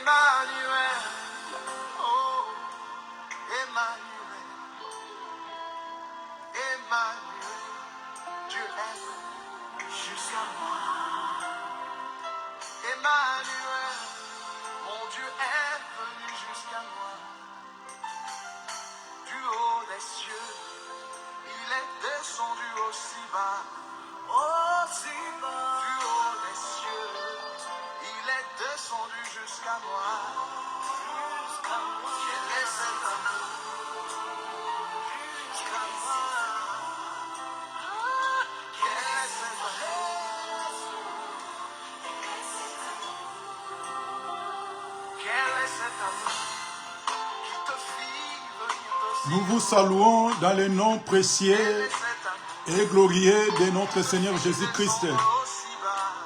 Emmanuel, oh, Emmanuel, Emmanuel, Dieu est jusqu'à moi. Emmanuel, mon Dieu est venu jusqu'à moi. Du haut des cieux, il est descendu aussi bas. Aussi bas. Du haut des cieux, il est descendu jusqu'à moi. Jusqu'à moi. Quel est cet amour? Jusqu'à moi. Quel est cet amour? Quel est cet amour qui te fit venir de Nous vous saluons dans le nom précieux et glorieux de notre Seigneur Jésus-Christ.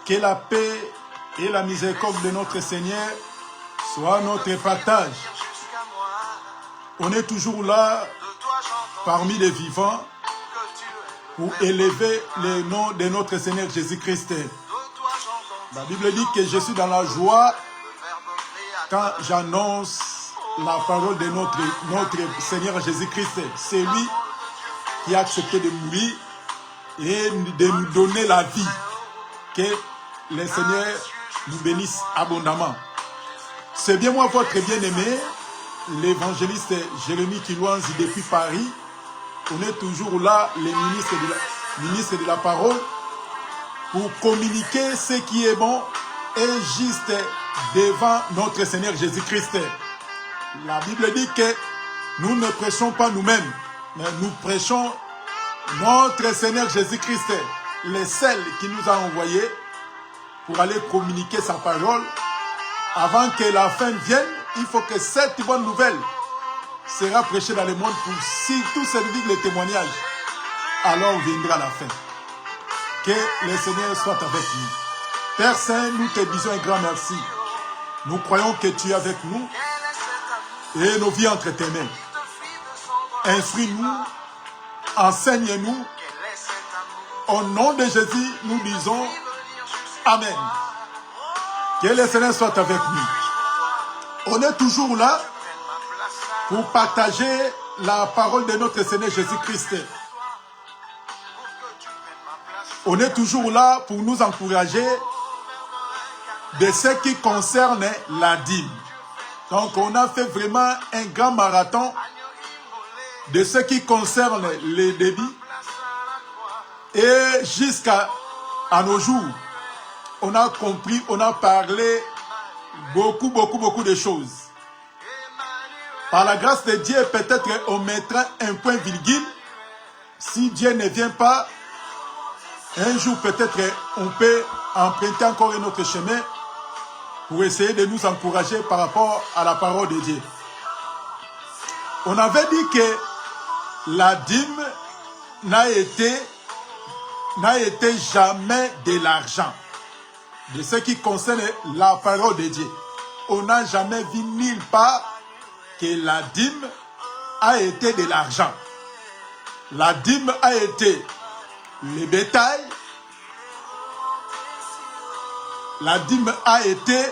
Que la paix et la miséricorde de notre Seigneur soient notre partage. On est toujours là, parmi les vivants, pour élever le nom de notre Seigneur Jésus-Christ. La Bible dit que je suis dans la joie quand j'annonce la parole de notre Seigneur Jésus-Christ. C'est lui qui a accepté de mourir et de nous donner la vie. Que le Seigneur nous bénisse abondamment. C'est bien moi, votre bien-aimé, l'évangéliste Jérémie Kilouanzi depuis Paris. On est toujours là, les ministres de la parole, pour communiquer ce qui est bon et juste devant notre Seigneur Jésus-Christ. La Bible dit que nous ne prêchons pas nous-mêmes, mais nous prêchons notre Seigneur Jésus-Christ, le seul qui nous a envoyés pour aller communiquer sa parole. Avant que la fin vienne, il faut que cette bonne nouvelle sera prêchée dans le monde pour surtout servir le témoignage. Alors viendra la fin. Que le Seigneur soit avec nous. Père Saint, nous te disons un grand merci. Nous croyons que tu es avec nous et nos vies entre tes mains. Instruis-nous, enseigne-nous. Au nom de Jésus, nous disons Amen. Que le Seigneur soit avec nous. On est toujours là pour partager la parole de notre Seigneur Jésus-Christ. On est toujours là pour nous encourager de ce qui concerne la dîme. Donc on a fait vraiment un grand marathon de ce qui concerne les débits. Et jusqu'à nos jours, on a compris, on a parlé beaucoup de choses. Par la grâce de Dieu, peut-être on mettra un point virgule. Si Dieu ne vient pas, un jour peut-être on peut emprunter encore un autre chemin pour essayer de nous encourager par rapport à la parole de Dieu. On avait dit que la dîme n'a été jamais de l'argent. De ce qui concerne la parole de Dieu. On n'a jamais vu nulle part que la dîme a été de l'argent. La dîme a été le bétail. La dîme a été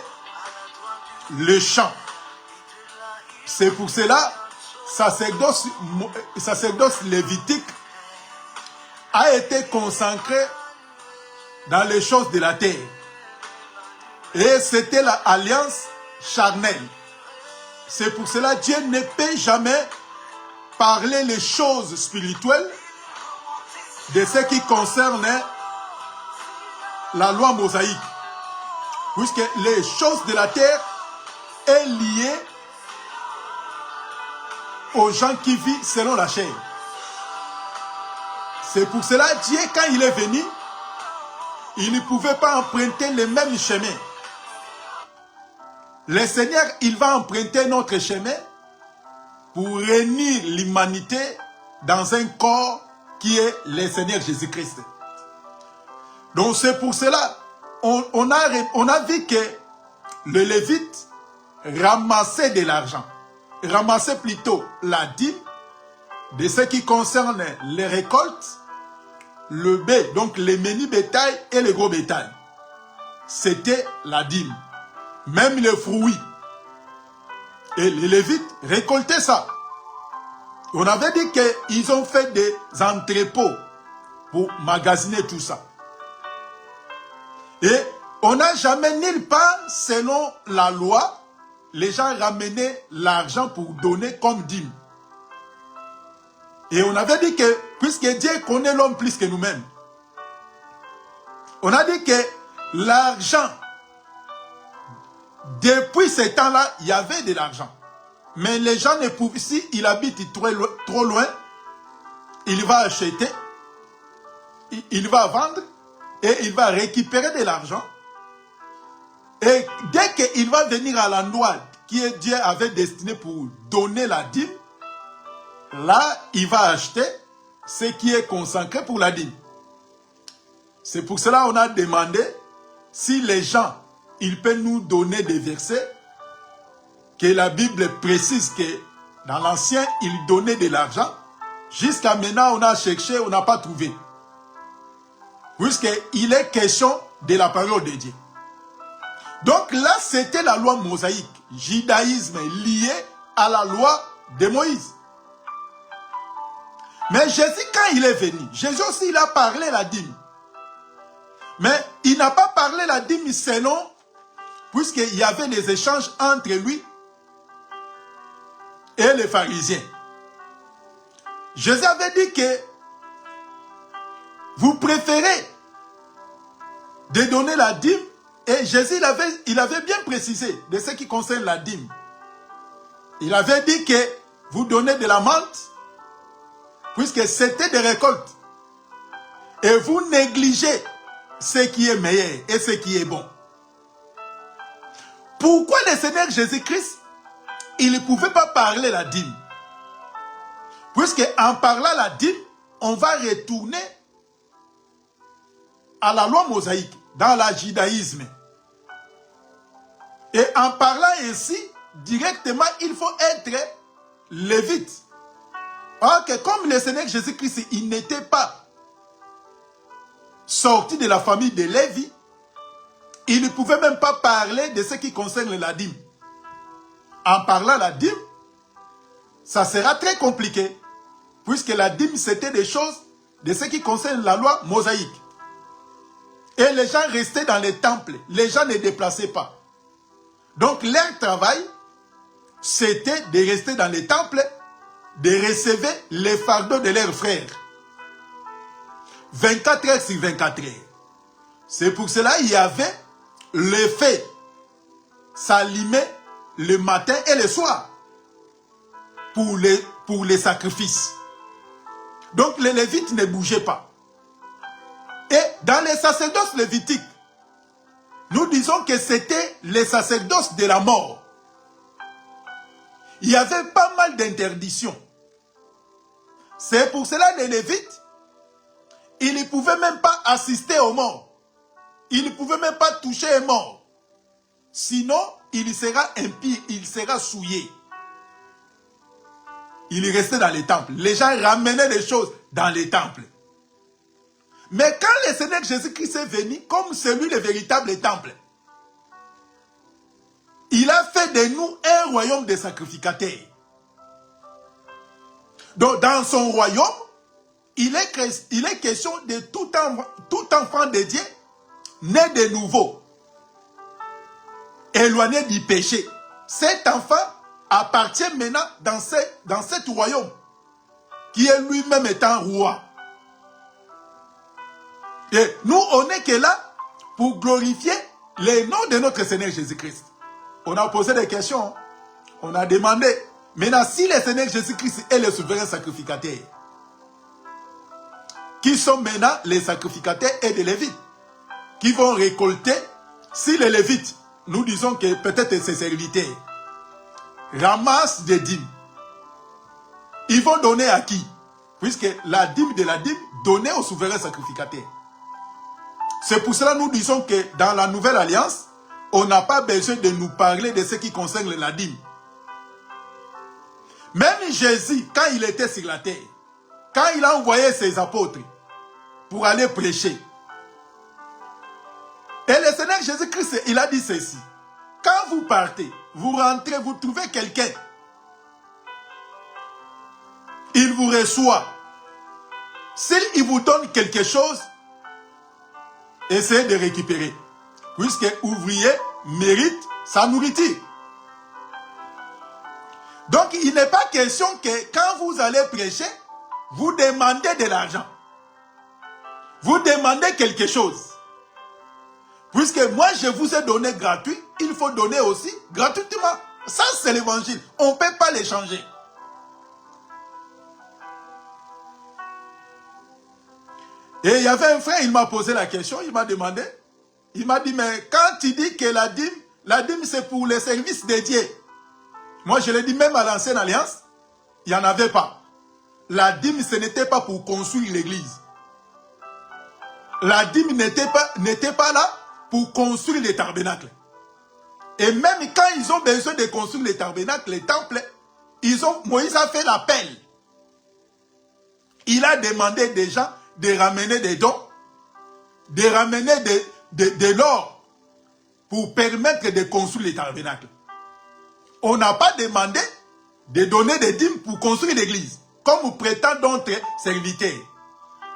le champ. C'est pour cela, sacerdoce lévitique a été consacré dans les choses de la terre. Et c'était l'alliance charnelle. C'est pour cela que Dieu ne peut jamais parler les choses spirituelles de ce qui concerne la loi mosaïque. Puisque les choses de la terre est liées aux gens qui vivent selon la chair. C'est pour cela que Dieu, quand il est venu, il ne pouvait pas emprunter le même chemin. Le Seigneur, il va emprunter notre chemin pour réunir l'humanité dans un corps qui est le Seigneur Jésus-Christ. Donc c'est pour cela, on a vu que le Lévite ramassait de l'argent. ramassaient plutôt la dîme de ce qui concerne les récoltes, le bé, donc les menus bétail et les gros bétail. C'était la dîme. Même les fruits. Et les Lévites récoltaient ça. On avait dit qu'ils ont fait des entrepôts pour magasiner tout ça. Et on n'a jamais nulle part, selon la loi, les gens ramenaient l'argent pour donner comme dîme. Et on avait dit que, puisque Dieu connaît l'homme plus que nous-mêmes, on a dit que l'argent, depuis ce temps-là, il y avait de l'argent. Mais les gens ne pouvaient, si il habite trop loin, il va acheter, il va vendre et il va récupérer de l'argent. Et dès qu'il va venir à l'endroit qui Dieu avait destiné pour donner la dîme, là, il va acheter ce qui est consacré pour la dîme. C'est pour cela qu'on a demandé si les gens, ils peuvent nous donner des versets que la Bible précise que dans l'Ancien, ils donnaient de l'argent. Jusqu'à maintenant, on a cherché, on n'a pas trouvé. Puisqu'il est question de la parole de Dieu. Donc là, c'était la loi mosaïque, judaïsme lié à la loi de Moïse. Mais Jésus, quand il est venu, Jésus aussi, il a parlé la dîme. Mais il n'a pas parlé la dîme selon, puisqu'il y avait des échanges entre lui et les pharisiens. Jésus avait dit que vous préférez de donner la dîme, et Jésus il avait bien précisé de ce qui concerne la dîme. Il avait dit que vous donnez de la menthe, puisque c'était des récoltes, et vous négligez ce qui est meilleur et ce qui est bon. Pourquoi le Seigneur Jésus-Christ, il ne pouvait pas parler la dîme? Puisque en parlant la dîme, on va retourner à la loi mosaïque, dans le judaïsme. Et en parlant ainsi, directement, il faut être lévite. Or que comme le Seigneur Jésus-Christ, il n'était pas sorti de la famille de Lévi, il ne pouvait même pas parler de ce qui concerne la dîme. En parlant la dîme, ça sera très compliqué, puisque la dîme, c'était des choses de ce qui concerne la loi mosaïque. Et les gens restaient dans les temples, les gens ne déplaçaient pas. Donc leur travail, c'était de rester dans les temples, de recevoir les fardeaux de leurs frères. 24 heures sur 24 heures. C'est pour cela qu'il y avait le feu s'allumer le matin et le soir pour les sacrifices. Donc les Lévites ne bougeaient pas. Et dans les sacerdoces lévitiques, nous disons que c'était les sacerdoces de la mort. Il y avait pas mal d'interdictions. C'est pour cela que les Lévites, ils ne pouvaient même pas assister aux morts. Ils ne pouvaient même pas toucher les morts. Sinon, il sera impie, il sera souillé. Il restait dans les temples. Les gens ramenaient des choses dans les temples. Mais quand le Seigneur Jésus-Christ est venu, comme c'est lui le véritable temple, il a fait de nous un royaume de sacrificateurs. Donc dans son royaume, il est question de tout enfant de Dieu, né de nouveau, éloigné du péché. Cet enfant appartient maintenant dans cet royaume, qui est lui-même étant roi. Et nous, on n'est que là pour glorifier le nom de notre Seigneur Jésus-Christ. On a posé des questions. On a demandé. Maintenant, si le Seigneur Jésus-Christ est le souverain sacrificateur, qui sont maintenant les sacrificateurs et les Lévites, qui vont récolter, si les Lévites, nous disons que peut-être ces serviteurs, ramassent des dîmes, ils vont donner à qui? Puisque la dîme de la dîme donnée au souverain sacrificateur. C'est pour cela que nous disons que dans la nouvelle alliance, on n'a pas besoin de nous parler de ce qui concerne la dîme. Même Jésus, quand il était sur la terre, quand il a envoyé ses apôtres pour aller prêcher, et le Seigneur Jésus-Christ, il a dit ceci. Quand vous partez, vous rentrez, vous trouvez quelqu'un. Il vous reçoit. S'il vous donne quelque chose, essayez de récupérer. Puisque ouvrier mérite sa nourriture. Donc, il n'est pas question que quand vous allez prêcher, vous demandez de l'argent. Vous demandez quelque chose. Puisque moi, je vous ai donné gratuit, il faut donner aussi gratuitement. Ça, c'est l'évangile. On ne peut pas l'échanger. Et il y avait un frère, il m'a posé la question, il m'a demandé, il m'a dit, mais quand tu dis que la dîme c'est pour les services dédiés. Moi, je l'ai dit, même à l'ancienne alliance, il n'y en avait pas. La dîme, ce n'était pas pour construire l'église. La dîme n'était pas là pour construire les tabernacles. Et même quand ils ont besoin de construire les tabernacles, les temples, Moïse a fait l'appel. Il a demandé des gens de ramener des dons, de ramener de l'or pour permettre de construire les tabernacles. On n'a pas demandé de donner des dîmes pour construire l'église, comme prétendent d'autres serviteurs.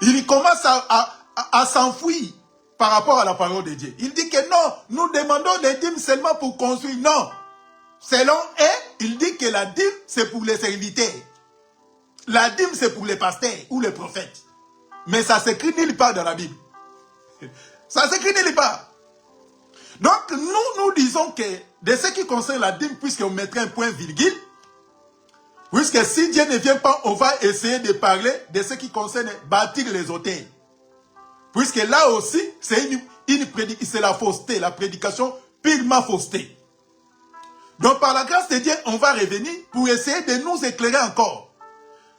Il commence à s'enfuir par rapport à la parole de Dieu. Il dit que non, nous demandons des dîmes seulement pour construire. Non. Selon eux, il dit que la dîme, c'est pour les serviteurs. La dîme, c'est pour les pasteurs ou les prophètes. Mais ça s'écrit nulle part dans la Bible. Ça s'écrit nulle part. Donc, nous disons que, de ce qui concerne la dîme, puisqu'on mettrait un point virgule, puisque si Dieu ne vient pas, on va essayer de parler de ce qui concerne bâtir les hôtels. Puisque là aussi, c'est c'est la fausseté, la prédication purement fausseté. Donc, par la grâce de Dieu, on va revenir pour essayer de nous éclairer encore.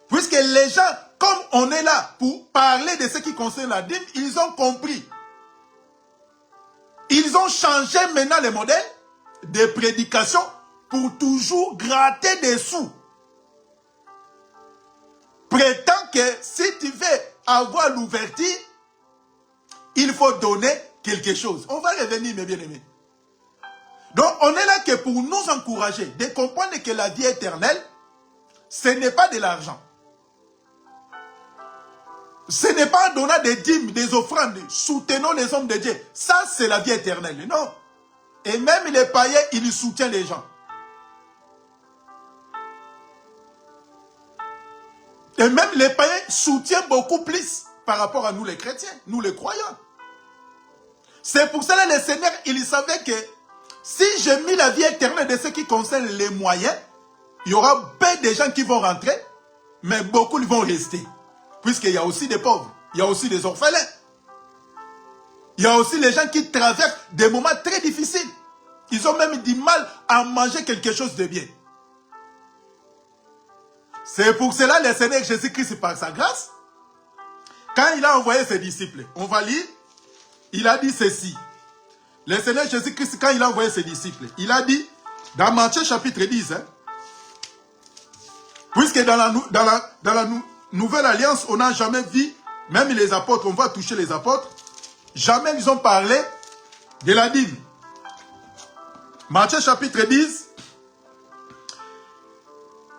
Puisque les gens, comme on est là pour parler de ce qui concerne la dîme, ils ont compris. Ils ont changé maintenant le modèle de prédication pour toujours gratter des sous. Prétend que si tu veux avoir l'ouverture, il faut donner quelque chose. On va revenir, mes bien-aimés. Donc, on est là que pour nous encourager, de comprendre que la vie éternelle, ce n'est pas de l'argent. Ce n'est pas en donnant des dîmes, des offrandes, soutenons les hommes de Dieu. Ça, c'est la vie éternelle. Non. Et même les païens, ils soutiennent les gens. Et même les païens soutiennent beaucoup plus par rapport à nous les chrétiens, nous les croyants. C'est pour cela que le Seigneur, il savait que si j'ai mis la vie éternelle de ce qui concerne les moyens, il y aura peu de gens qui vont rentrer, mais beaucoup vont rester. Puisqu'il y a aussi des pauvres, il y a aussi des orphelins. Il y a aussi les gens qui traversent des moments très difficiles. Ils ont même du mal à manger quelque chose de bien. C'est pour cela que le Seigneur Jésus-Christ, par sa grâce, quand il a envoyé ses disciples, on va lire, il a dit ceci. Le Seigneur Jésus-Christ, quand il a envoyé ses disciples, il a dit, dans Matthieu chapitre 10, puisque dans la nouvelle alliance, on n'a jamais vu, même les apôtres, on va toucher les apôtres, jamais ils ont parlé de la dîme. Matthieu chapitre 10,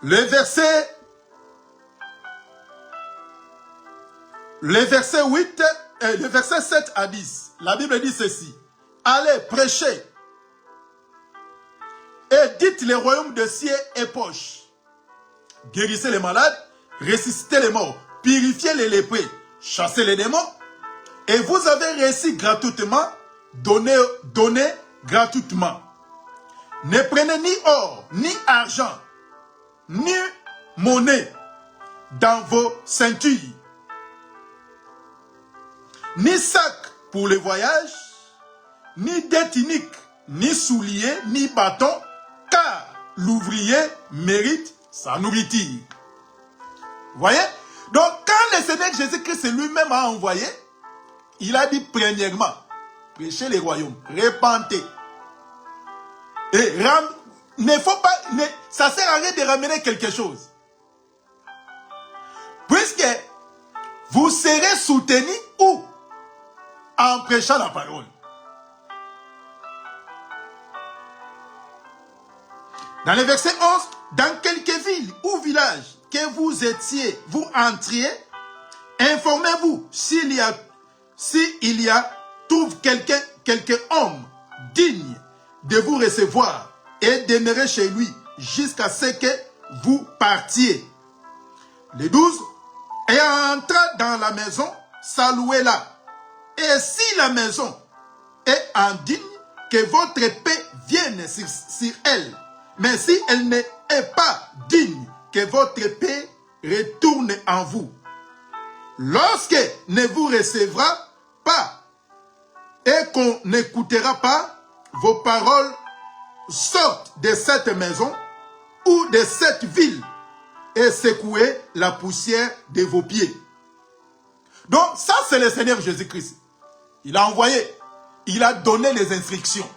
le verset 8, le verset 7 à 10. La Bible dit ceci. Allez, prêchez et dites le royaume de cieux est proche. Guérissez les malades, ressuscitez les morts, purifiez les lépreux, chassez les démons. Et vous avez reçu gratuitement, donnez gratuitement. Ne prenez ni or, ni argent, ni monnaie dans vos ceintures, ni sac pour le voyage, ni dette unique, ni souliers, ni bâton, car l'ouvrier mérite sa nourriture. Voyez? Donc, quand le Seigneur Jésus-Christ lui-même a envoyé, il a dit premièrement, prêchez les royaumes, répandez. Et ne faut pas, ça sert à rien de ramener quelque chose. vous serez soutenus où? En prêchant la parole. Dans le verset 11, dans quelques villes ou villages que vous étiez, vous entriez, informez-vous s'il y a trouve quelqu'un homme digne de vous recevoir et demeurer chez lui jusqu'à ce que vous partiez. Les 12, et entrant dans la maison, saluez-la. Et si la maison est indigne, que votre paix vienne sur elle. Mais si elle n'est pas digne, que votre paix retourne en vous. Lorsque ne vous recevra pas et qu'on n'écoutera pas, vos paroles sortent de cette maison ou de cette ville et secouez la poussière de vos pieds. Donc ça c'est le Seigneur Jésus-Christ. Il a envoyé, il a donné les instructions.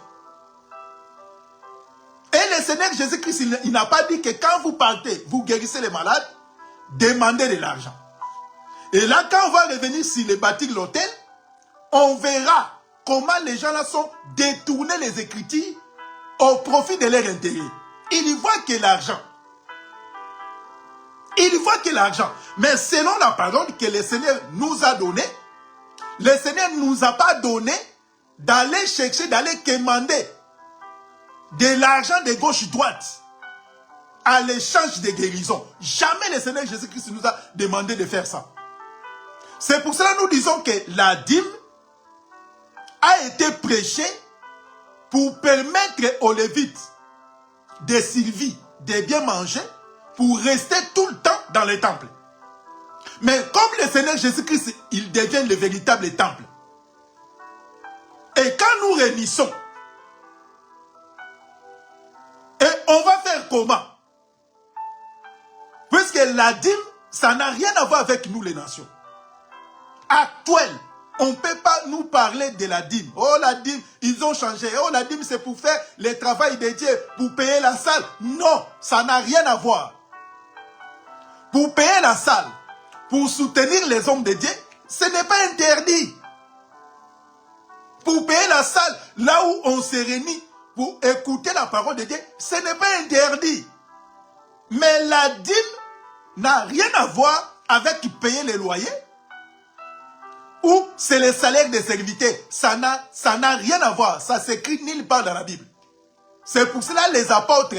Et le Seigneur Jésus-Christ, il n'a pas dit que quand vous partez, vous guérissez les malades, demandez de l'argent. Et là, quand on va revenir sur les bâtir l'autel, on verra comment les gens là sont détournés les Écritures au profit de leur intérêt. Ils voient que l'argent. Ils voient que l'argent. Mais selon la parole que le Seigneur nous a donnée, le Seigneur ne nous a pas donné d'aller chercher, d'aller commander de l'argent de gauche-droite à l'échange de guérison. Jamais le Seigneur Jésus-Christ nous a demandé de faire ça. C'est pour cela que nous disons que la dîme a été prêchée pour permettre aux Lévites de survivre, de bien manger, pour rester tout le temps dans le temple. Mais comme le Seigneur Jésus-Christ, il devient le véritable temple. Et quand nous réunissons, et on va faire comment? Puisque la dîme, ça n'a rien à voir avec nous les nations. Actuelles, on ne peut pas nous parler de la dîme. Oh la dîme, ils ont changé. Oh la dîme, c'est pour faire le travail de Dieu, pour payer la salle. Non, ça n'a rien à voir. Pour payer la salle, pour soutenir les hommes de Dieu, ce n'est pas interdit. Pour payer la salle, là où on se réunit, pour écouter la parole de Dieu, ce n'est pas interdit. Mais la dîme n'a rien à voir avec payer les loyers ou c'est le salaire des serviteurs. Ça n'a rien à voir. Ça s'écrit nulle part dans la Bible. C'est pour cela les apôtres,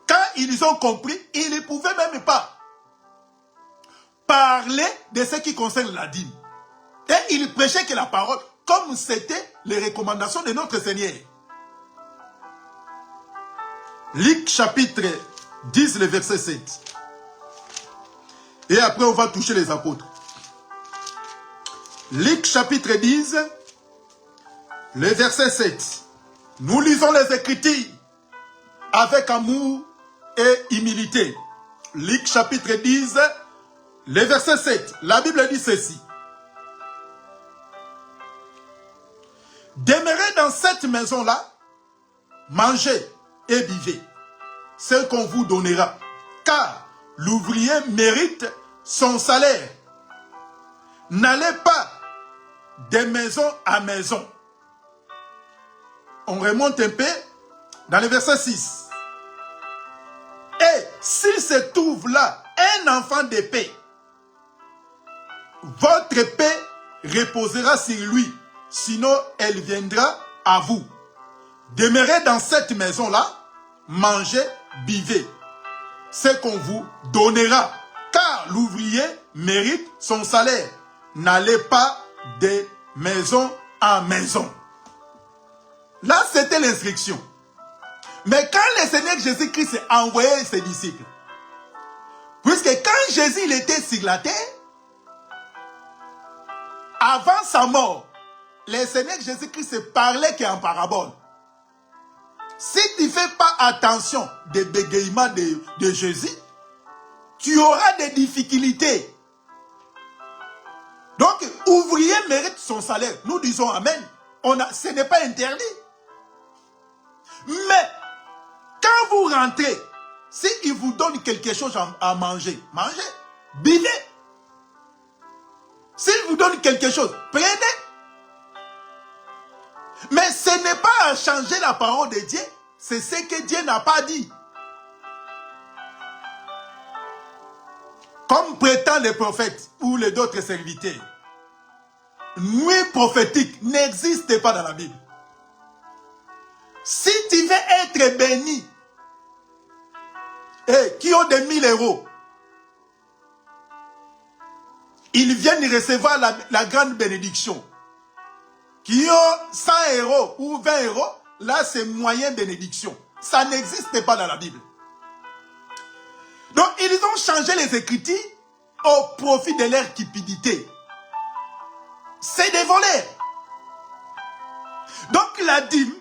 quand ils ont compris, ils ne pouvaient même pas parler de ce qui concerne la dîme. Et ils prêchaient que la parole, comme c'était les recommandations de notre Seigneur. Luc chapitre 10, le verset 7. Et après, on va toucher les apôtres. Luc chapitre 10, le verset 7. Nous lisons les Écritures avec amour et humilité. Luc chapitre 10, le verset 7. La Bible dit ceci. Demeurez dans cette maison-là, mangez et buvez ce qu'on vous donnera, car l'ouvrier mérite son salaire. N'allez pas de maison à maison. On remonte un peu dans le verset 6. Et s'il se trouve là un enfant de paix, votre paix reposera sur lui, sinon elle viendra à vous. Demeurez dans cette maison-là, mangez, buvez ce qu'on vous donnera, car l'ouvrier mérite son salaire. N'allez pas de maison en maison. Là, c'était l'instruction. Mais quand le Seigneur Jésus-Christ a envoyé ses disciples, puisque quand Jésus il était sur la terre, avant sa mort, le Seigneur Jésus-Christ parlait qu'en parabole. Si tu ne fais pas attention des bégayements de Jésus, tu auras des difficultés. Donc, ouvrier mérite son salaire. Nous disons Amen. Ce n'est pas interdit. Mais, quand vous rentrez, s'il vous donne quelque chose à manger, mangez, buvez. vous donne quelque chose, prenez. Mais ce n'est pas à changer la parole de Dieu, c'est ce que Dieu n'a pas dit. Comme prétendent les prophètes ou les autres serviteurs, nuit prophétique n'existe pas dans la Bible. Si tu veux être béni, et qui ont des 1000 euros, ils viennent recevoir la grande bénédiction. Qui ont 100 euros ou 20 euros, là c'est moyen bénédiction. Ça n'existe pas dans la Bible. Donc ils ont changé les Écritures au profit de leur cupidité. C'est des voleurs. Donc la dîme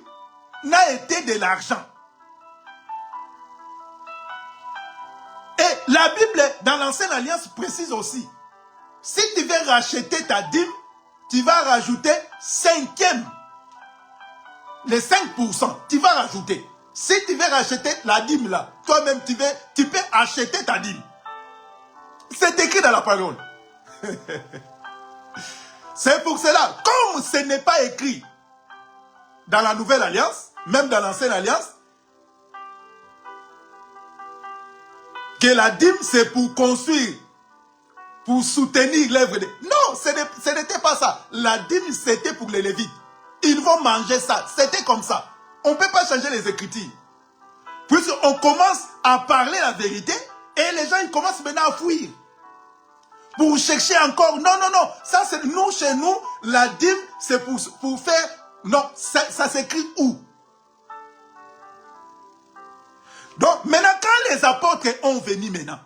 n'a été de l'argent. Et la Bible, dans l'Ancienne Alliance, précise aussi, si tu veux racheter ta dîme, tu vas rajouter cinquième. Les 5%, tu vas rajouter. Si tu veux racheter la dîme là, toi-même tu peux acheter ta dîme. C'est écrit dans la parole. C'est pour cela, comme ce n'est pas écrit dans la Nouvelle Alliance, même dans l'Ancienne Alliance, que la dîme c'est pour construire, pour soutenir l'œuvre de... Non, ce n'était pas ça. La dîme c'était pour les Lévites. Ils vont manger ça. C'était comme ça. On ne peut pas changer les Écritures. Puisqu'on commence à parler la vérité et les gens ils commencent maintenant à fuir. Pour chercher encore. Non, non, non. Ça c'est nous, chez nous, la dîme c'est pour faire... Non, ça s'écrit où? Donc maintenant quand les apôtres ont venu maintenant,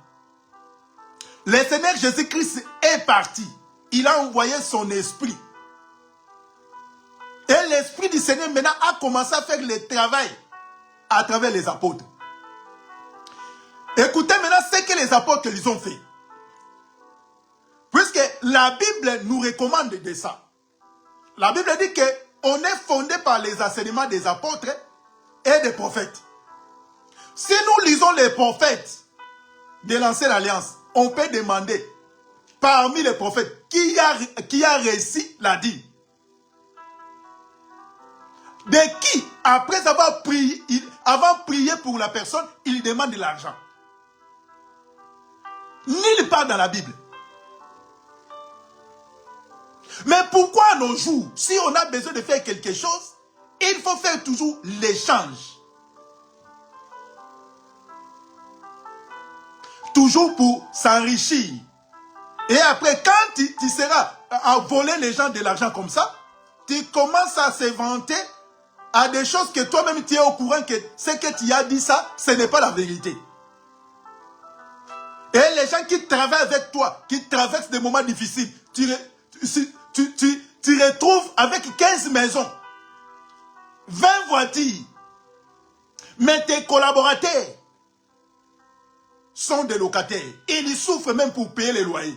le Seigneur Jésus-Christ est parti. Il a envoyé son esprit. Et l'esprit du Seigneur maintenant a commencé à faire le travail à travers les apôtres. Écoutez maintenant ce que les apôtres ils ont fait. Puisque la Bible nous recommande de ça. La Bible dit qu'on est fondé par les enseignements des apôtres et des prophètes. Si nous lisons les prophètes de l'Ancienne Alliance, on peut demander parmi les prophètes qui a réussi la dîme. De qui, après avoir prié, avant de prier pour la personne, il demande de l'argent. Nulle part dans la Bible. Mais pourquoi à nos jours, si on a besoin de faire quelque chose, il faut faire toujours l'échange. Toujours pour s'enrichir. Et après, quand tu seras à voler les gens de l'argent comme ça, tu commences à se vanter à des choses que toi-même tu es au courant que ce que tu as dit ça, ce n'est pas la vérité. Et les gens qui travaillent avec toi, qui traversent des moments difficiles, tu retrouves avec 15 maisons, 20 voitures, mais tes collaborateurs sont des locataires. Ils souffrent même pour payer les loyers.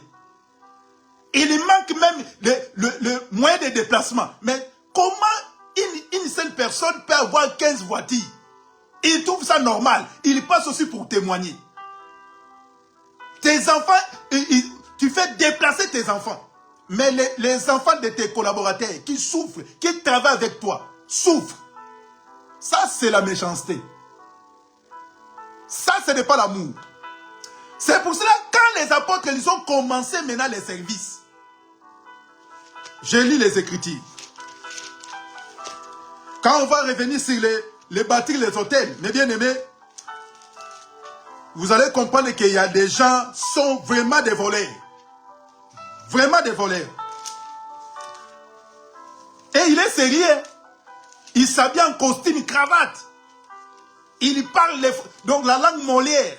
Il manque même le moyen de déplacement. Mais comment une seule personne peut avoir 15 voitures? Il trouve ça normal. Il passe aussi pour témoigner. Tes enfants, tu fais déplacer tes enfants. Mais les enfants de tes collaborateurs qui souffrent, qui travaillent avec toi, souffrent. Ça, c'est la méchanceté. Ça, ce n'est pas l'amour. C'est pour cela, quand les apôtres, ils ont commencé maintenant les services, je lis les Écritures. Quand on va revenir sur les bâtir les hôtels, mes bien-aimés, vous allez comprendre qu'il y a des gens qui sont vraiment des voleurs. Vraiment des voleurs. Et il est sérieux. Il s'habille en costume, cravate. Il parle donc la langue Molière.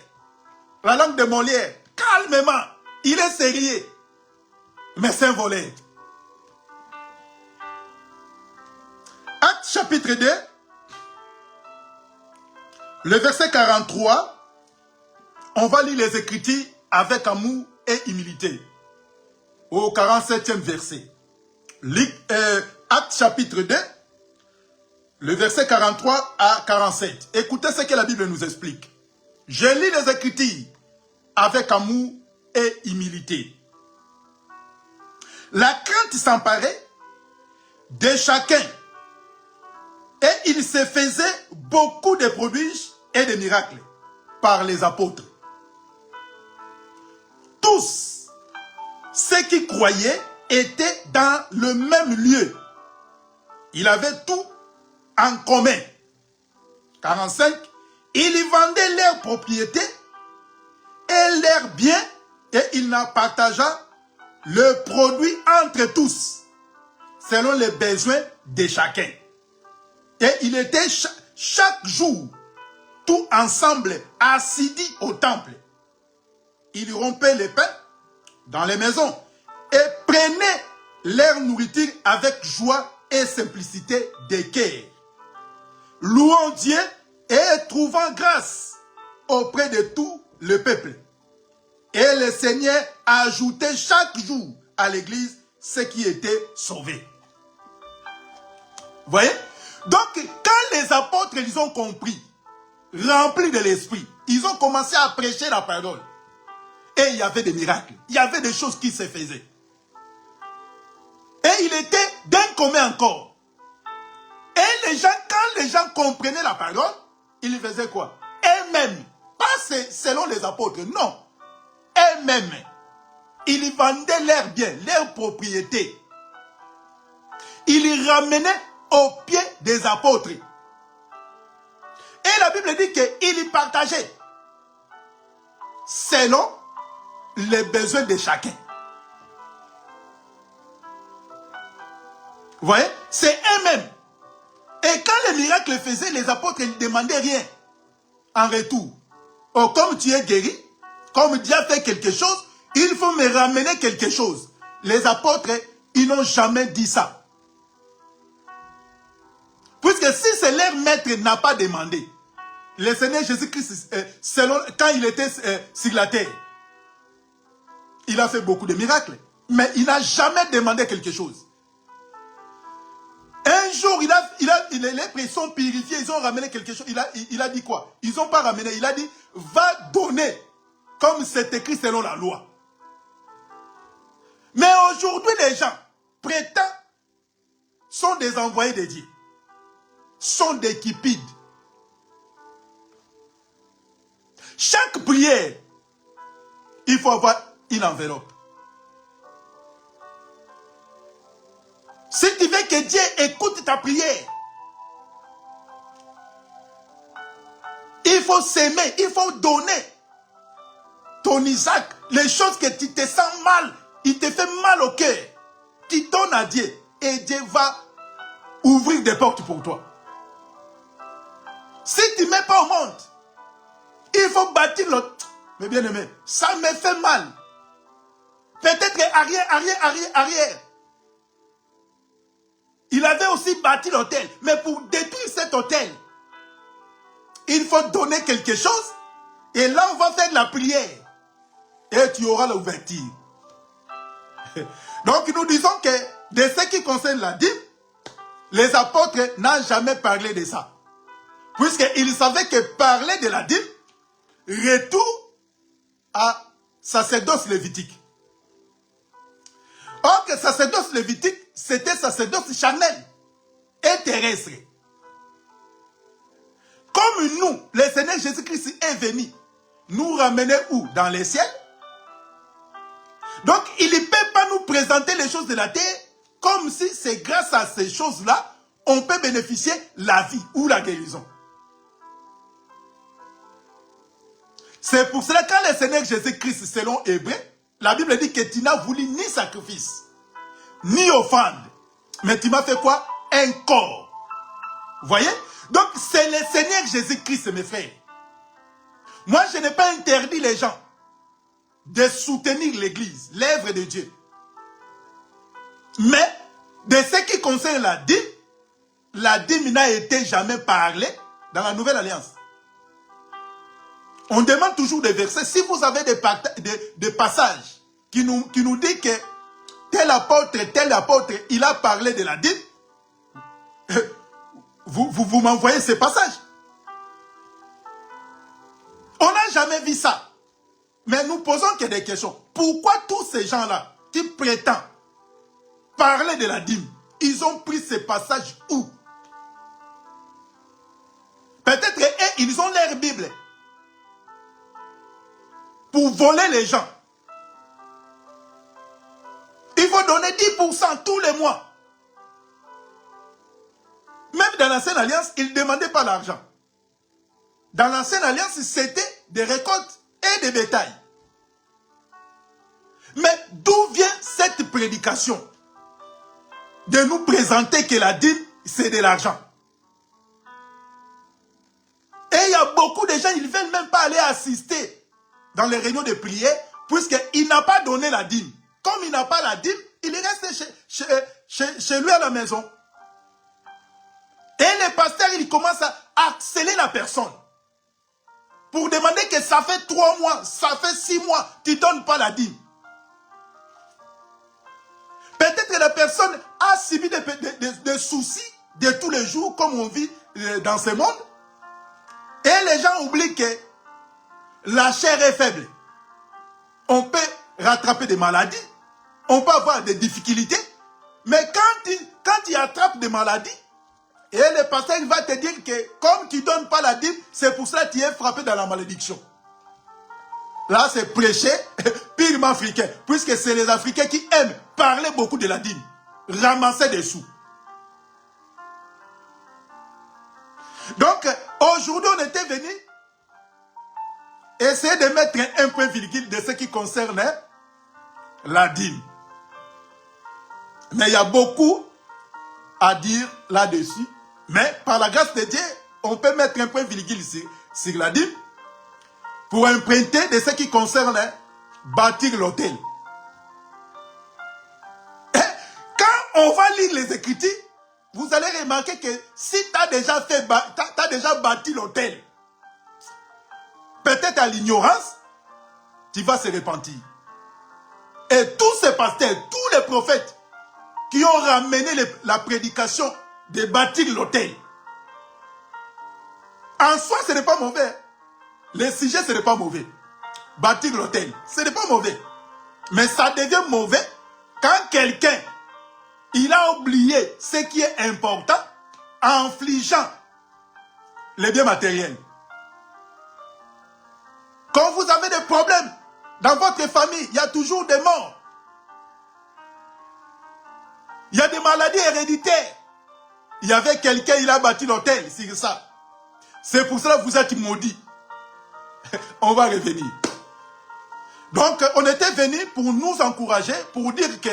La langue de Molière. Calmement. Il est sérieux. Mais c'est un voleur. Actes chapitre 2. Le verset 43. On va lire les Écritures avec amour et humilité. Au 47e verset. Actes chapitre 2. Le verset 43 à 47. Écoutez ce que la Bible nous explique. Je lis les Écritures avec amour et humilité. La crainte s'emparait de chacun. Et il se faisait beaucoup de prodiges et de miracles par les apôtres. Tous ceux qui croyaient étaient dans le même lieu. Ils avaient tout en commun. 45. Ils vendaient leurs propriétés et leurs biens et ils en partagea le produit entre tous, selon les besoins de chacun. Et il était chaque jour, tout ensemble, assidus au temple. Ils rompaient les pains dans les maisons et prenaient leur nourriture avec joie et simplicité de cœur, louant Dieu et trouvant grâce auprès de tout le peuple. Et le Seigneur ajoutait chaque jour à l'église ceux qui étaient sauvés. Vous voyez? Donc, quand les apôtres, ils ont compris, remplis de l'esprit, ils ont commencé à prêcher la parole. Et il y avait des miracles, il y avait des choses qui se faisaient. Et il était d'un commun encore. Et les gens, quand les gens comprenaient la parole, ils faisaient quoi? Eux-mêmes, pas selon les apôtres, non. Eux-mêmes, ils vendaient leurs biens, leurs propriétés. Ils les ramenaient aux pieds des apôtres. Et la Bible dit qu'ils partageaient selon les besoins de chacun. Vous voyez? C'est eux-mêmes. Et quand les miracles faisaient, les apôtres ne demandaient rien en retour. Oh, comme tu es guéri, comme Dieu a fait quelque chose, il faut me ramener quelque chose. Les apôtres, ils n'ont jamais dit ça. Puisque si c'est leur maître n'a pas demandé, le Seigneur Jésus-Christ, quand il était sur la terre, il a fait beaucoup de miracles. Mais il n'a jamais demandé quelque chose. Un jour, les lèpres sont purifiés, ils ont ramené quelque chose. Il a dit quoi? Ils n'ont pas ramené. Il a dit, va donner, comme c'est écrit selon la loi. Mais aujourd'hui, les gens prétendent sont des envoyés de Dieu. Sont des cupides. Chaque prière, il faut avoir une enveloppe. Si tu veux que Dieu écoute ta prière, il faut s'aimer, il faut donner ton Isaac, les choses que tu te sens mal, il te fait mal au cœur. Tu donnes à Dieu et Dieu va ouvrir des portes pour toi. Si tu ne mets pas au monde, il faut bâtir l'autre. Mais bien aimé, ça me fait mal. Peut-être arrière. Il avait aussi bâti l'hôtel. Mais pour détruire cet hôtel, il faut donner quelque chose. Et là, on va faire la prière. Et tu auras l'ouverture. Donc, nous disons que de ce qui concerne la dîme, les apôtres n'ont jamais parlé de ça. Puisqu'ils savaient que parler de la dîme retourne à sacerdoce lévitique. Or que sacerdoce lévitique, c'était sacerdoce charnel et terrestre. Comme nous, le Seigneur Jésus-Christ est venu nous ramener où? Dans les ciels. Donc, il ne peut pas nous présenter les choses de la terre comme si c'est grâce à ces choses-là, on peut bénéficier la vie ou la guérison. C'est pour cela que quand le Seigneur Jésus-Christ, selon Hébreu, la Bible dit que tu n'as voulu ni sacrifice, ni offrande. Mais tu m'as fait quoi? Un corps. Vous voyez? Donc c'est le Seigneur Jésus-Christ, mes frères. Moi, je n'ai pas interdit les gens de soutenir l'Église, l'œuvre de Dieu. Mais, de ce qui concerne la dîme n'a été jamais parlée dans la Nouvelle Alliance. On demande toujours des versets. Si vous avez des passages qui nous disent que tel apôtre, il a parlé de la dîme, vous m'envoyez ces passages. On n'a jamais vu ça. Mais nous posons que des questions. Pourquoi tous ces gens-là qui prétendent parler de la dîme. Ils ont pris ces passages où? Peut-être ils ont leur Bible pour voler les gens. Il faut donner 10% tous les mois. Même dans l'Ancienne Alliance, ils ne demandaient pas l'argent. Dans l'Ancienne Alliance, c'était des récoltes et des bétails. Mais d'où vient cette prédication de nous présenter que la dîme, c'est de l'argent? Et il y a beaucoup de gens, ils ne veulent même pas aller assister dans les réunions de prière, puisqu'il n'a pas donné la dîme. Comme il n'a pas la dîme, il reste chez lui à la maison. Et les pasteurs, ils commencent à harceler la personne. Pour demander que ça fait 3 mois, ça fait 6 mois, tu ne donnes pas la dîme. Peut-être que la personne a subi des soucis de tous les jours, comme on vit dans ce monde. Et les gens oublient que la chair est faible. On peut rattraper des maladies, on peut avoir des difficultés, mais quand tu attrapes des maladies, et le pasteur va te dire que comme tu ne donnes pas la dîme, c'est pour ça que tu es frappé dans la malédiction. Là, c'est prêcher purement africain, puisque c'est les Africains qui aiment parler beaucoup de la dîme, ramasser des sous. Donc, aujourd'hui, on était venu essayer de mettre un point virgule de ce qui concerne la dîme. Mais il y a beaucoup à dire là-dessus. Mais par la grâce de Dieu, on peut mettre un point virgule sur la dîme pour emprunter de ce qui concerne bâtir l'autel. Quand on va lire les Écritures, vous allez remarquer que si tu as déjà bâti l'autel, peut-être à l'ignorance, tu vas se repentir. Et tous ces pasteurs, tous les prophètes qui ont ramené la prédication de bâtir l'autel, en soi, ce n'est pas mauvais. Le sujet, ce n'est pas mauvais. Bâtir l'autel, ce n'est pas mauvais. Mais ça devient mauvais quand quelqu'un, il a oublié ce qui est important en infligeant les biens matériels. Quand vous avez des problèmes dans votre famille, il y a toujours des morts. Il y a des maladies héréditaires. Il y avait quelqu'un, il a bâti l'autel, c'est ça. C'est pour cela que vous êtes maudits. On va revenir. Donc, on était venu pour nous encourager, pour dire que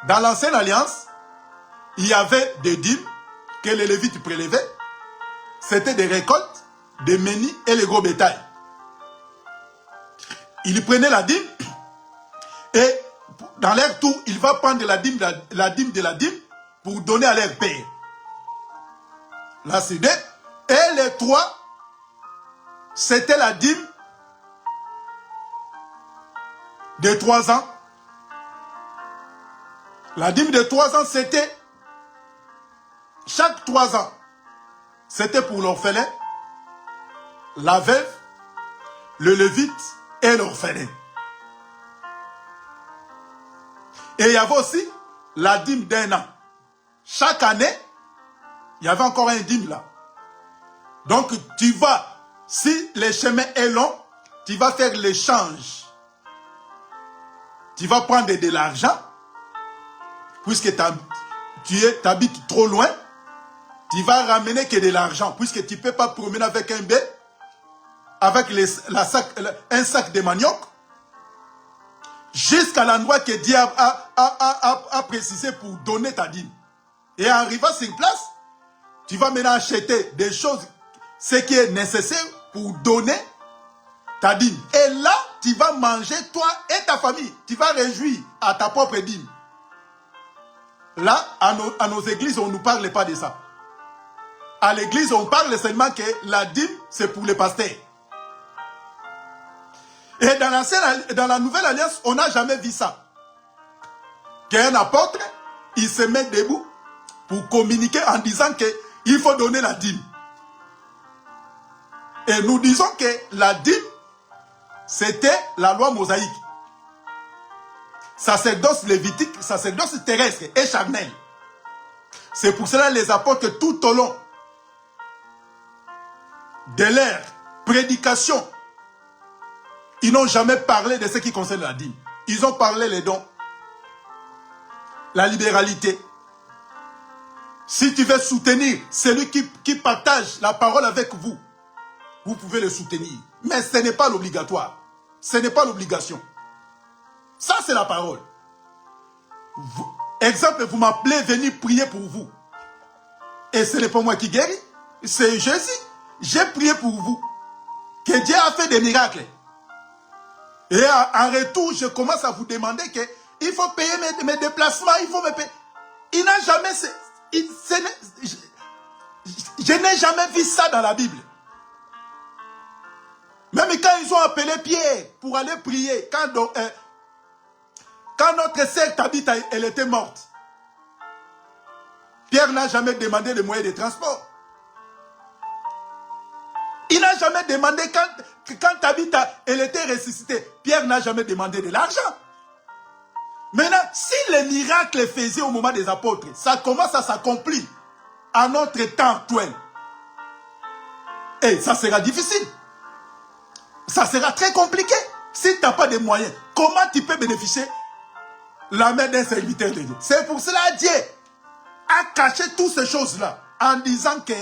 dans l'Ancienne Alliance, il y avait des dîmes que les Lévites prélevaient. C'était des récoltes, des menhis et les gros bétails. Ils prenaient la dîme et dans leur tour, il va prendre la dîme de la dîme pour donner à leur père. Là, c'est deux. Et les trois, c'était la dîme de 3 ans. La dîme de 3 ans, c'était chaque 3 ans. C'était pour l'orphelin, la veuve, le lévite et l'orphelin. Et il y avait aussi la dîme d'1 an. Chaque année, il y avait encore un dîme là. Donc tu vas, si le chemin est long, tu vas faire l'échange. Tu vas prendre de l'argent, puisque tu habites trop loin, tu vas ramener que de l'argent, puisque tu ne peux pas promener avec un bête, avec un sac de manioc, jusqu'à l'endroit que Dieu a précisé pour donner ta dîme. Et en arrivant sur place, tu vas maintenant acheter des choses, ce qui est nécessaire pour donner ta dîme. Et là, tu vas manger, toi et ta famille. Tu vas réjouir à ta propre dîme. Là, à nos églises, on ne nous parle pas de ça. À l'église, on parle seulement que la dîme, c'est pour les pasteurs. Et dans la Nouvelle Alliance, on n'a jamais vu ça. Qu'un apôtre, il se met debout pour communiquer en disant qu'il faut donner la dîme. Et nous disons que la dîme, c'était la loi mosaïque. sacerdoce lévitique, sacerdoce terrestre et charnel. C'est pour cela que les apôtres, tout au long de leur prédication, ils n'ont jamais parlé de ce qui concerne la dîme. Ils ont parlé les dons, la libéralité. Si tu veux soutenir celui qui partage la parole avec vous, vous pouvez le soutenir. Mais ce n'est pas l'obligatoire. Ce n'est pas l'obligation. Ça, c'est la parole. Exemple, vous m'appelez venir prier pour vous. Et ce n'est pas moi qui guéris. C'est Jésus. J'ai prié pour vous. Que Dieu a fait des miracles. Et en retour, je commence à vous demander qu'il faut payer mes déplacements. Il faut me payer. Il n'a jamais... je n'ai jamais vu ça dans la Bible. Même quand ils ont appelé Pierre pour aller prier, quand notre sœur Tabitha, elle était morte, Pierre n'a jamais demandé de moyens de transport. Il n'a jamais demandé, quand Tabitha, elle était ressuscitée, Pierre n'a jamais demandé de l'argent. Maintenant, si les miracles faisaient au moment des apôtres, ça commence à s'accomplir à notre temps actuel. Et ça sera difficile. Ça sera très compliqué. Si tu n'as pas de moyens, comment tu peux bénéficier la main d'un serviteur de Dieu? C'est pour cela que Dieu a caché toutes ces choses-là en disant que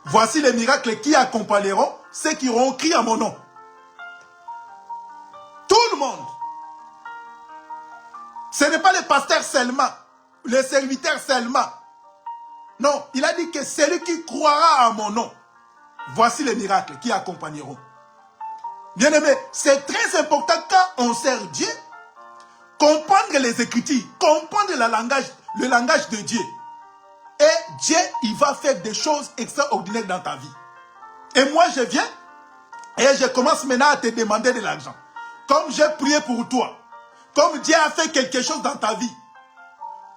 voici les miracles qui accompagneront ceux qui auront crié à mon nom. Tout le monde. Ce n'est pas les pasteurs seulement, les serviteurs seulement. Non, il a dit que celui qui croira à mon nom, voici les miracles qui accompagneront. Bien aimé, c'est très important quand on sert Dieu, comprendre les Écritures, comprendre le langage de Dieu. Et Dieu, il va faire des choses extraordinaires dans ta vie. Et moi, je viens et je commence maintenant à te demander de l'argent. Comme j'ai prié pour toi, comme Dieu a fait quelque chose dans ta vie,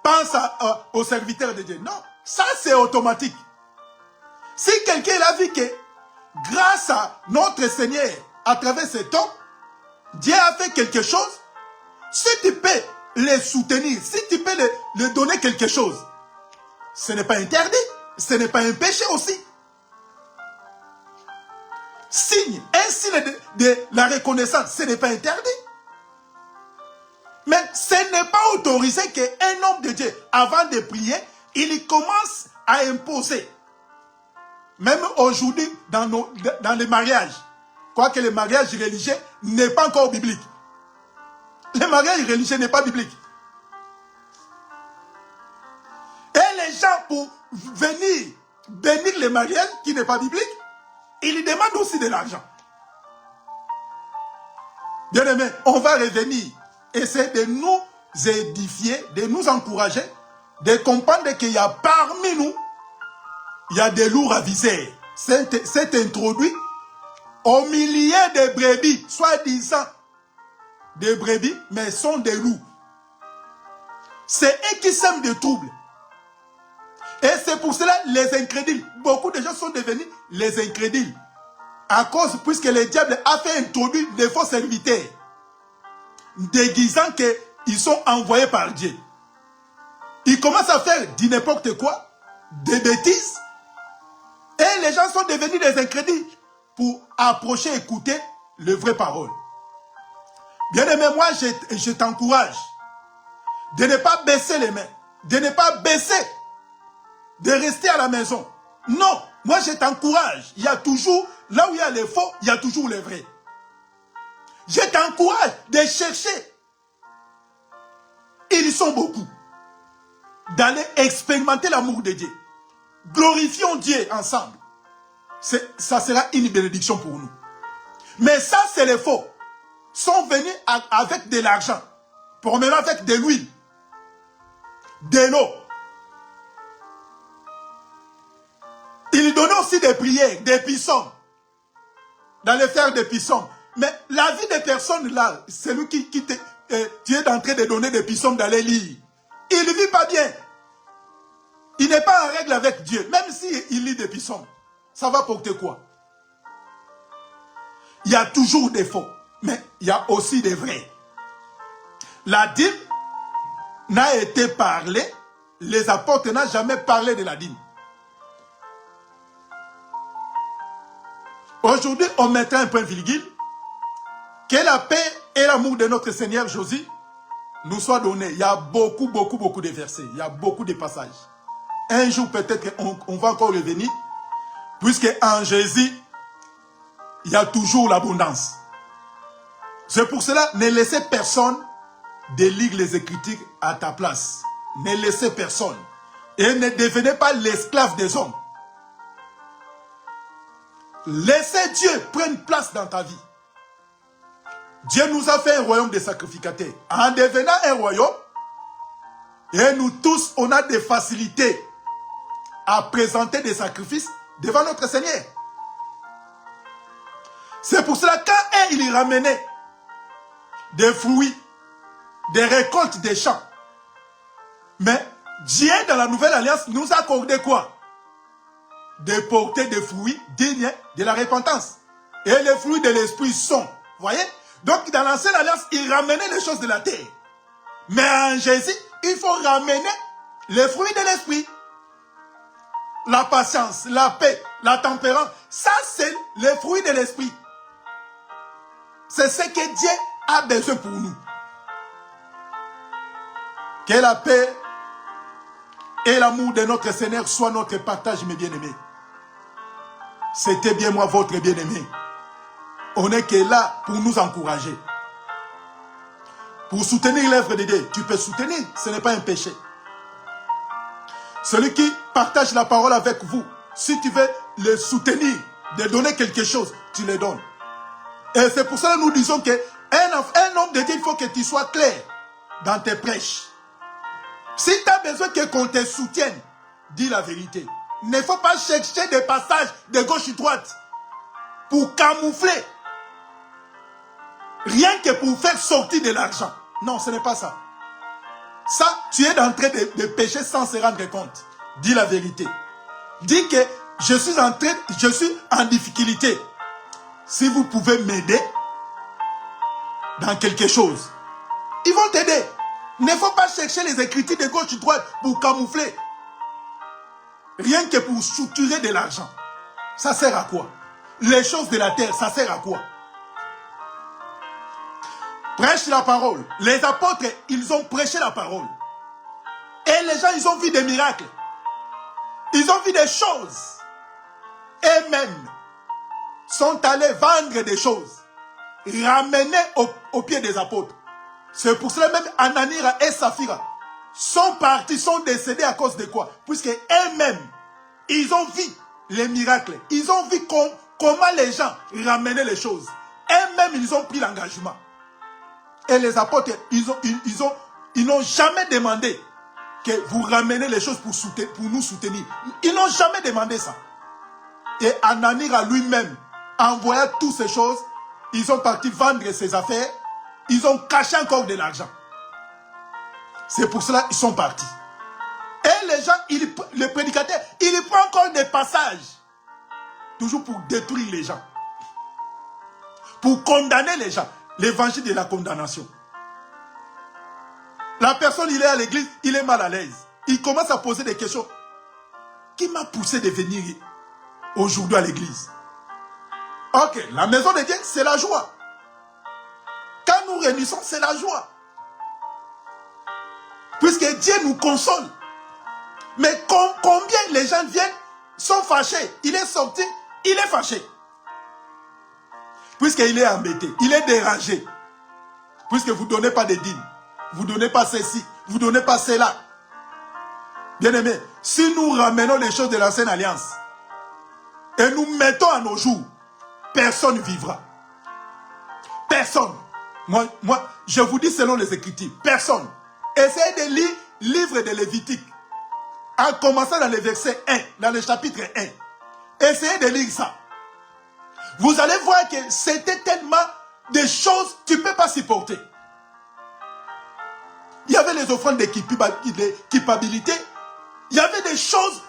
pense au serviteur de Dieu. Non, ça c'est automatique. Si quelqu'un a vu que grâce à notre Seigneur, à travers cet homme, Dieu a fait quelque chose, si tu peux les soutenir, si tu peux les donner quelque chose, ce n'est pas interdit, ce n'est pas un péché aussi. Un signe de la reconnaissance, ce n'est pas interdit. Mais ce n'est pas autorisé qu'un homme de Dieu, avant de prier, il commence à imposer. Même aujourd'hui, dans les mariages, quoique le mariage religieux n'est pas encore biblique. Le mariage religieux n'est pas biblique. Et les gens, pour venir bénir le mariage qui n'est pas biblique, ils demandent aussi de l'argent. Bien aimé, on va revenir. Essayer de nous édifier, de nous encourager, de comprendre qu'il y a parmi nous, il y a des loups ravisés. C'est introduit au milieu des brebis, soi-disant des brebis, mais sont des loups. C'est eux qui sèment des troubles. Et c'est pour cela les incrédules, beaucoup de gens sont devenus les incrédules. À cause, puisque le diable a fait introduire des faux serviteurs, déguisant qu'ils sont envoyés par Dieu. Ils commencent à faire du n'importe quoi, des bêtises, et les gens sont devenus des incrédules pour approcher, écouter les vraies paroles. Bien aimé, moi je t'encourage de ne pas baisser les mains, de ne pas baisser, de rester à la maison. Non, moi je t'encourage. Il y a toujours, là où il y a les faux, il y a toujours les vrais. Je t'encourage de chercher. Ils sont beaucoup. D'aller expérimenter l'amour de Dieu. Glorifions Dieu ensemble. Ça sera une bénédiction pour nous. Mais ça, c'est les faux. Sont venus avec de l'argent. Pour mener avec de l'huile. De l'eau. Ils donnent aussi des prières, des psaumes. Dans les faire des psaumes. Mais la vie des personnes là, celui qui tu es en train de donner des psaumes d'aller lire, il ne vit pas bien. Il n'est pas en règle avec Dieu. Même s'il lit des psaumes, ça va porter quoi? Il y a toujours des faux, mais il y a aussi des vrais. La dîme n'a été parlée, les apôtres n'ont jamais parlé de la dîme. Aujourd'hui, on mettra un point virgule. Que la paix et l'amour de notre Seigneur Jésus nous soient donnés. Il y a beaucoup de versets. Il y a beaucoup de passages. Un jour, peut-être qu'on va encore revenir. Puisque en Jésus, il y a toujours l'abondance. C'est pour cela, ne laissez personne de lire les Écritures à ta place. Ne laissez personne. Et ne devenez pas l'esclave des hommes. Laissez Dieu prendre place dans ta vie. Dieu nous a fait un royaume de sacrificateurs. En devenant un royaume, et nous tous, on a des facilités à présenter des sacrifices devant notre Seigneur. C'est pour cela quand il ramenait des fruits, des récoltes des champs, mais Dieu dans la nouvelle alliance nous a accordé quoi? De porter des fruits dignes de la repentance. Et les fruits de l'esprit sont, voyez? Donc dans l'ancienne alliance, il ramenait les choses de la terre. Mais en Jésus, il faut ramener les fruits de l'esprit. La patience, la paix, la tempérance, ça c'est les fruits de l'esprit. C'est ce que Dieu a besoin pour nous. Que la paix et l'amour de notre Seigneur soient notre partage, mes bien-aimés. C'était bien moi, votre bien-aimé. On n'est que là pour nous encourager. Pour soutenir l'œuvre de Dieu. Tu peux soutenir, ce n'est pas un péché. Celui qui partage la parole avec vous, si tu veux le soutenir, de donner quelque chose, tu le donnes. Et c'est pour ça que nous disons qu'un homme de Dieu, il faut que tu sois clair dans tes prêches. Si tu as besoin qu'on te soutienne, dis la vérité. Il ne faut pas chercher des passages de gauche et droite pour camoufler. Rien que pour faire sortir de l'argent. Non, ce n'est pas ça. Ça, tu es en train de pécher sans se rendre compte. Dis la vérité. Dis que je suis en difficulté. Si vous pouvez m'aider dans quelque chose, ils vont t'aider. Il ne faut pas chercher les écritures de gauche et de droite pour camoufler. Rien que pour structurer de l'argent. Ça sert à quoi? Les choses de la terre, ça sert à quoi? Prêche la parole. Les apôtres, ils ont prêché la parole. Et les gens, ils ont vu des miracles. Ils ont vu des choses. Et même, sont allés vendre des choses. Ramener au pied des apôtres. C'est pour cela même Ananira et Saphira sont partis, sont décédés à cause de quoi? Puisque eux-mêmes, ils ont vu les miracles. Ils ont vu comment les gens ramenaient les choses. Eux-mêmes, ils ont pris l'engagement. Et les apôtres, ils n'ont jamais demandé que vous ramenez les choses pour nous soutenir. Ils n'ont jamais demandé ça. Et Ananira lui-même, en voyant toutes ces choses, ils sont partis vendre ses affaires. Ils ont caché encore de l'argent. C'est pour cela qu'ils sont partis. Et les gens, le prédicateur, il prend encore des passages. Toujours pour détruire les gens. Pour condamner les gens. L'évangile de la condamnation. La personne, il est à l'église, il est mal à l'aise. Il commence à poser des questions. Qui m'a poussé de venir aujourd'hui à l'église? Ok, la maison de Dieu, c'est la joie. Quand nous réunissons, c'est la joie. Puisque Dieu nous console. Mais combien les gens viennent, sont fâchés. Il est sorti, il est fâché. Puisqu'il est embêté, il est dérangé. Puisque vous ne donnez pas de dîmes. Vous ne donnez pas ceci, vous ne donnez pas cela. Bien-aimés, si nous ramenons les choses de l'ancienne alliance et nous mettons à nos jours, personne ne vivra. Personne. Moi, je vous dis selon les Écritures, personne. Essayez de lire le livre de Lévitique. En commençant dans le verset 1, dans le chapitre 1. Essayez de lire ça. Vous allez voir que c'était tellement de choses que tu ne peux pas supporter. Il y avait les offrandes d'équipabilité. Il y avait des choses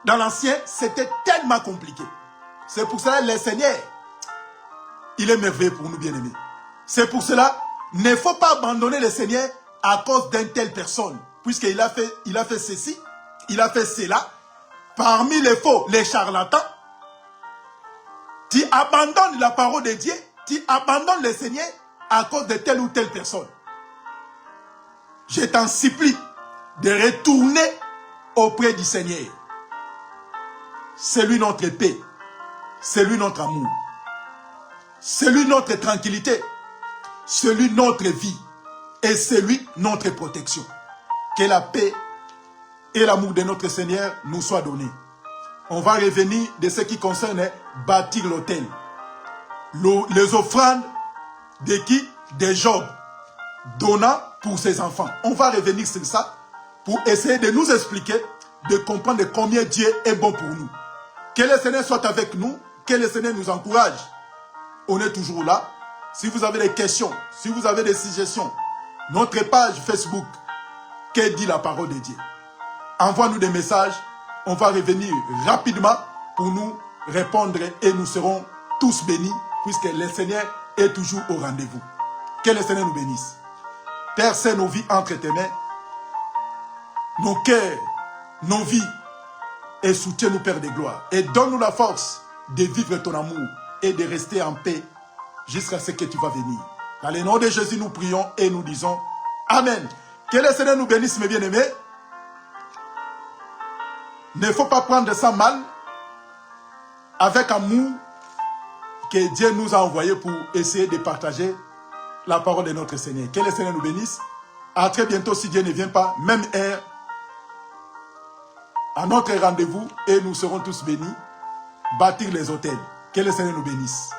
dans l'ancien, c'était tellement compliqué. C'est pour cela que le Seigneur, il est merveilleux pour nous, bien-aimés. C'est pour cela, ne faut pas abandonner le Seigneur à cause d'une telle personne. Puisqu'il a fait ceci, il a fait cela. Parmi les faux, les charlatans, tu abandonnes la parole de Dieu, tu abandonnes le Seigneur à cause de telle ou telle personne. Je t'en supplie de retourner auprès du Seigneur. C'est lui notre paix, c'est lui notre amour, c'est lui notre tranquillité, c'est lui notre vie et c'est lui notre protection. Que la paix et l'amour de notre Seigneur nous soient donnés. On va revenir de ce qui concerne bâtir l'autel. Les offrandes de qui? De Job, donnant pour ses enfants. On va revenir sur ça pour essayer de nous expliquer, de comprendre combien Dieu est bon pour nous. Que le Seigneur soit avec nous, que le Seigneur nous encourage. On est toujours là. Si vous avez des questions, si vous avez des suggestions, notre page Facebook, que dit la parole de Dieu? Envoie-nous des messages. On va revenir rapidement pour nous répondre et nous serons tous bénis puisque le Seigneur est toujours au rendez-vous. Que le Seigneur nous bénisse. Père, c'est nos vies entre tes mains, nos cœurs, nos vies, et soutiens-nous, Père de gloire. Et donne-nous la force de vivre ton amour et de rester en paix jusqu'à ce que tu vas venir. Dans le nom de Jésus, nous prions et nous disons Amen. Que le Seigneur nous bénisse, mes bien-aimés. Ne faut pas prendre ça mal, avec amour que Dieu nous a envoyé pour essayer de partager la parole de notre Seigneur. Que le Seigneur nous bénisse. À très bientôt si Dieu ne vient pas, même heure, à notre rendez-vous et nous serons tous bénis. Bâtir les autels. Que le Seigneur nous bénisse.